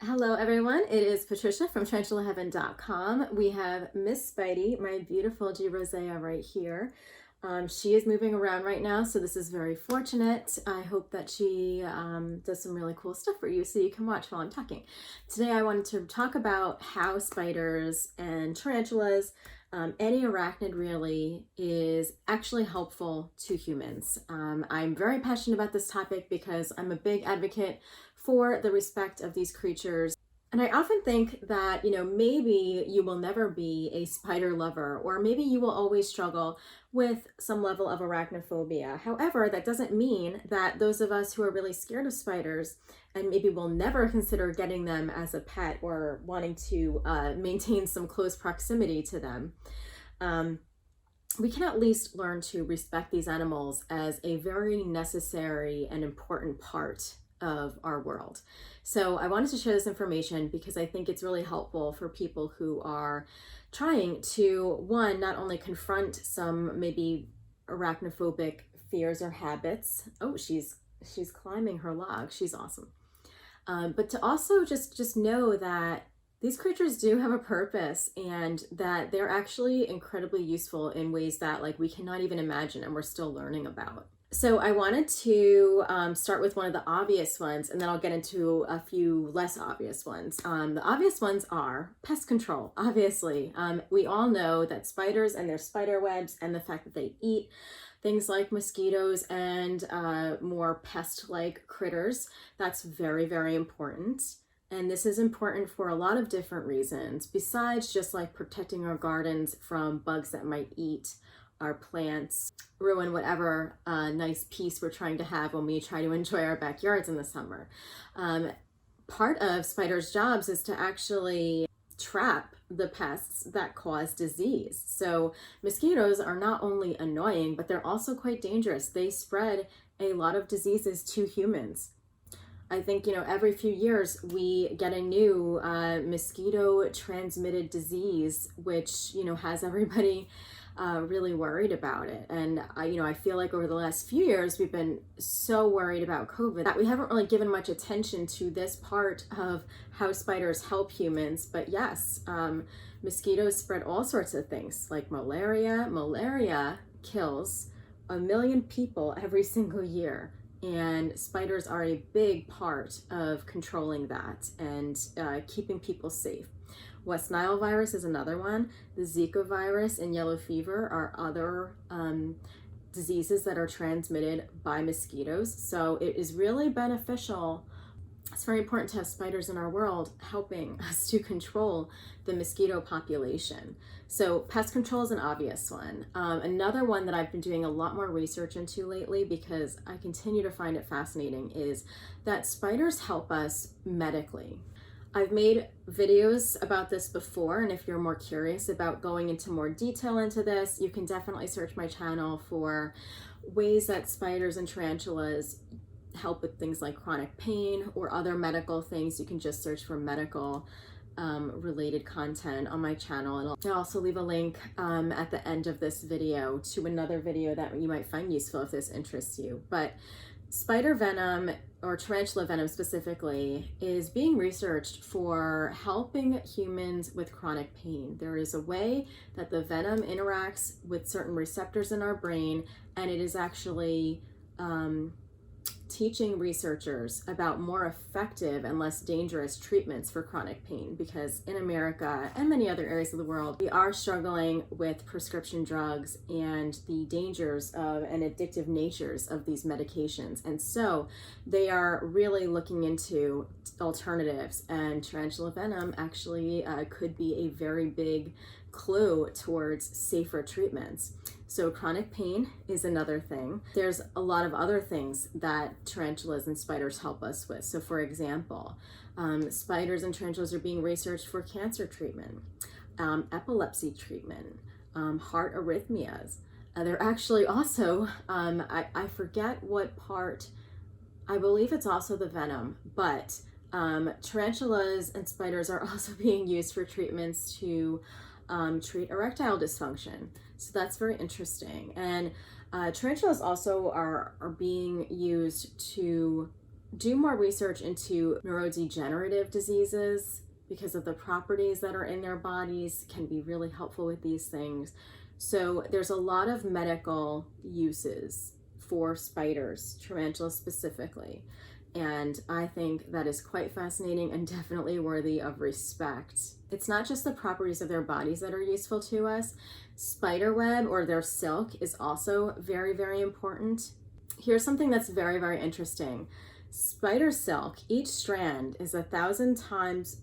Hello everyone, it is Patricia from TarantulaHeaven.com. We have Miss Spidey, my beautiful G. Rosea right here. She is moving around right now, so this is very fortunate. I hope that she does some really cool stuff for you so you can watch while I'm talking. Today I wanted to talk about how spiders and tarantulas, any arachnid really, is actually helpful to humans. I'm very passionate about this topic because I'm a big advocate for the respect of these creatures. And I often think that, maybe you will never be a spider lover, or maybe you will always struggle with some level of arachnophobia. However, that doesn't mean that those of us who are really scared of spiders and maybe will never consider getting them as a pet or wanting to maintain some close proximity to them, we can at least learn to respect these animals as a very necessary and important part of our world. So I wanted to share this information because I think it's really helpful for people who are trying to, one, not only confront some maybe arachnophobic fears or habits. Oh, she's climbing her log. She's awesome. But to also just know that these creatures do have a purpose and that they're actually incredibly useful in ways that we cannot even imagine and we're still learning about. So I wanted to start with one of the obvious ones, and then I'll get into a few less obvious ones. The obvious ones are pest control, obviously. We all know that spiders and their spider webs and the fact that they eat things like mosquitoes and more pest-like critters, that's very, very important. And this is important for a lot of different reasons, besides just protecting our gardens from bugs that might eat our plants, ruin whatever nice peace we're trying to have when we try to enjoy our backyards in the summer. Part of spiders' jobs is to actually trap the pests that cause disease. So mosquitoes are not only annoying, but they're also quite dangerous. They spread a lot of diseases to humans. I think, every few years we get a new mosquito transmitted disease, which, has everybody really worried about it. And I feel like over the last few years, we've been so worried about COVID that we haven't really given much attention to this part of how spiders help humans. But yes, mosquitoes spread all sorts of things like malaria. Malaria kills 1 million people every single year. And spiders are a big part of controlling that and keeping people safe. West Nile virus is another one. The Zika virus and yellow fever are other diseases that are transmitted by mosquitoes. So it is really beneficial. It's very important to have spiders in our world helping us to control the mosquito population. So pest control is an obvious one. Another one that I've been doing a lot more research into lately because I continue to find it fascinating is that spiders help us medically. I've made videos about this before, and if you're more curious about going into more detail into this, you can definitely search my channel for ways that spiders and tarantulas help with things like chronic pain or other medical things. You can just search for medical related content on my channel, and I'll also leave a link at the end of this video to another video that you might find useful if this interests you. But spider venom, or tarantula venom specifically, is being researched for helping humans with chronic pain. There is a way that the venom interacts with certain receptors in our brain, and it is actually teaching researchers about more effective and less dangerous treatments for chronic pain, because in America and many other areas of the world, we are struggling with prescription drugs and the dangers of and addictive natures of these medications. And so they are really looking into alternatives, and tarantula venom actually could be a very big clue towards safer treatments. So chronic pain is another thing. There's a lot of other things that tarantulas and spiders help us with. So for example, spiders and tarantulas are being researched for cancer treatment, epilepsy treatment, heart arrhythmias. They're actually also, I forget what part, I believe it's also the venom, but tarantulas and spiders are also being used for treatments to treat erectile dysfunction. So that's very interesting. And tarantulas also are being used to do more research into neurodegenerative diseases because of the properties that are in their bodies can be really helpful with these things. So there's a lot of medical uses for spiders, tarantulas specifically. And I think that is quite fascinating and definitely worthy of respect. It's not just the properties of their bodies that are useful to us. Spider web, or their silk, is also very, very important. Here's something that's very, very interesting. Spider silk, each strand is 1,000 times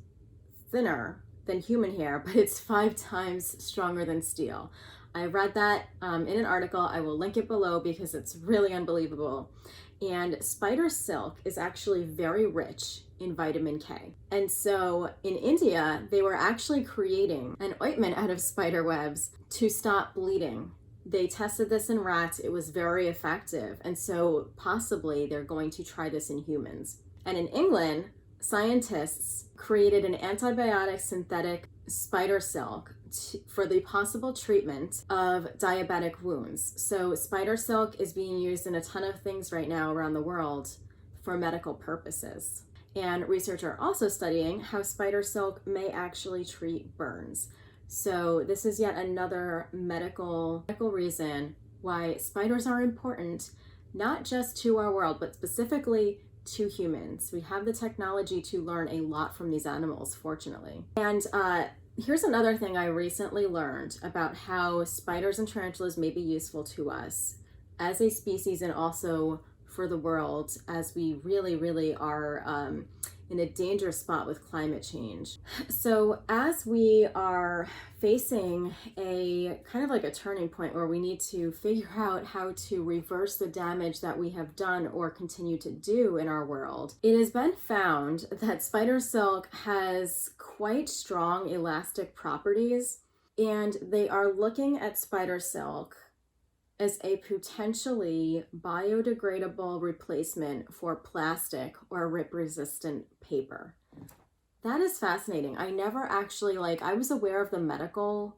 thinner than human hair, but it's 5 times stronger than steel. I read that in an article. I will link it below because it's really unbelievable. And spider silk is actually very rich in vitamin K. And so in India, they were actually creating an ointment out of spider webs to stop bleeding. They tested this in rats. It was very effective. And so possibly they're going to try this in humans. And in England, scientists created an antibiotic synthetic spider silk for the possible treatment of diabetic wounds. So spider silk is being used in a ton of things right now around the world for medical purposes. And researchers are also studying how spider silk may actually treat burns. So this is yet another medical reason why spiders are important, not just to our world, but specifically to humans. We have the technology to learn a lot from these animals, fortunately. And here's another thing I recently learned about how spiders and tarantulas may be useful to us as a species and also for the world, as we really, really are in a dangerous spot with climate change. So as we are facing a kind of like a turning point where we need to figure out how to reverse the damage that we have done or continue to do in our world, it has been found that spider silk has quite strong elastic properties, and they are looking at spider silk as a potentially biodegradable replacement for plastic or rip-resistant paper. That is fascinating. I never actually, I was aware of the medical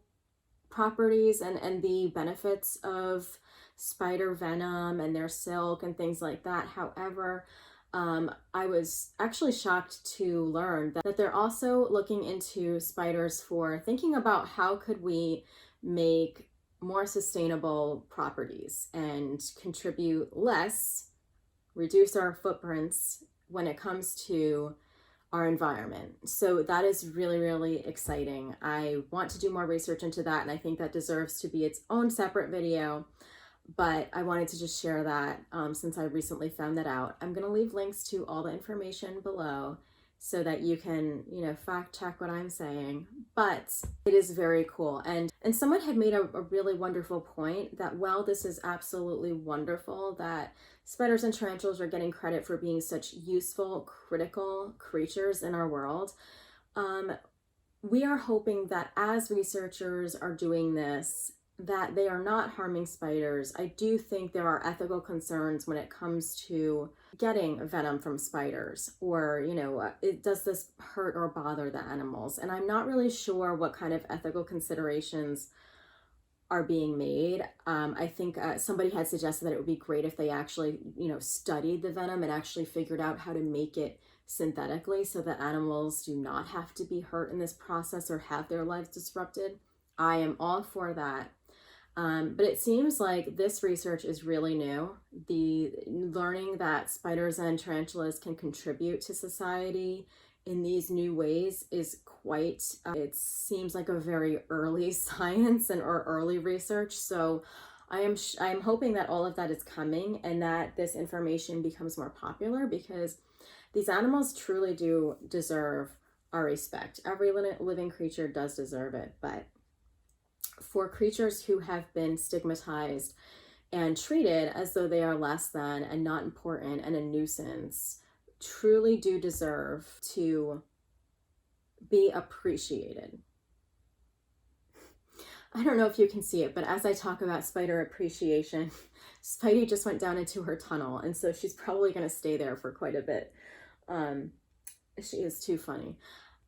properties and the benefits of spider venom and their silk and things like that. However, I was actually shocked to learn that they're also looking into spiders for thinking about how could we make more sustainable properties and contribute less, reduce our footprints when it comes to our environment. So that is really, really exciting. I want to do more research into that, and I think that deserves to be its own separate video, but I wanted to just share that since I recently found that out. I'm going to leave links to all the information below so that you can, fact check what I'm saying. But it is very cool. And someone had made a really wonderful point that while this is absolutely wonderful that spiders and tarantulas are getting credit for being such useful, critical creatures in our world, we are hoping that as researchers are doing this, that they are not harming spiders. I do think there are ethical concerns when it comes to getting venom from spiders, or, does this hurt or bother the animals? And I'm not really sure what kind of ethical considerations are being made. I think somebody had suggested that it would be great if they actually, studied the venom and actually figured out how to make it synthetically so that animals do not have to be hurt in this process or have their lives disrupted. I am all for that. But it seems like this research is really new. The learning that spiders and tarantulas can contribute to society in these new ways is quite, it seems like a very early science or early research. So I'm hoping that all of that is coming and that this information becomes more popular, because these animals truly do deserve our respect. Every living creature does deserve it, but for creatures who have been stigmatized and treated as though they are less than and not important and a nuisance, truly do deserve to be appreciated. I don't know if you can see it, but as I talk about spider appreciation, Spidey just went down into her tunnel, and so she's probably going to stay there for quite a bit. She is too funny.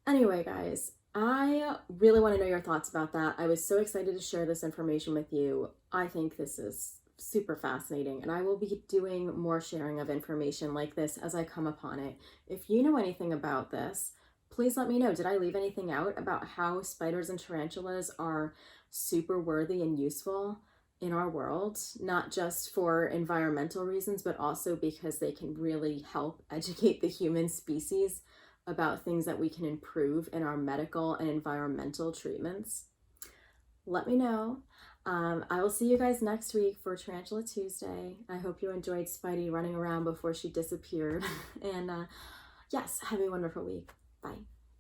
Anyway, guys, I really want to know your thoughts about that. I was so excited to share this information with you. I think this is super fascinating, and I will be doing more sharing of information like this as I come upon it. If you know anything about this, please let me know. Did I leave anything out about how spiders and tarantulas are super worthy and useful in our world, not just for environmental reasons, but also because they can really help educate the human species about things that we can improve in our medical and environmental treatments? Let me know. I will see you guys next week for Tarantula Tuesday. I hope you enjoyed Spidey running around before she disappeared. And yes, have a wonderful week. Bye.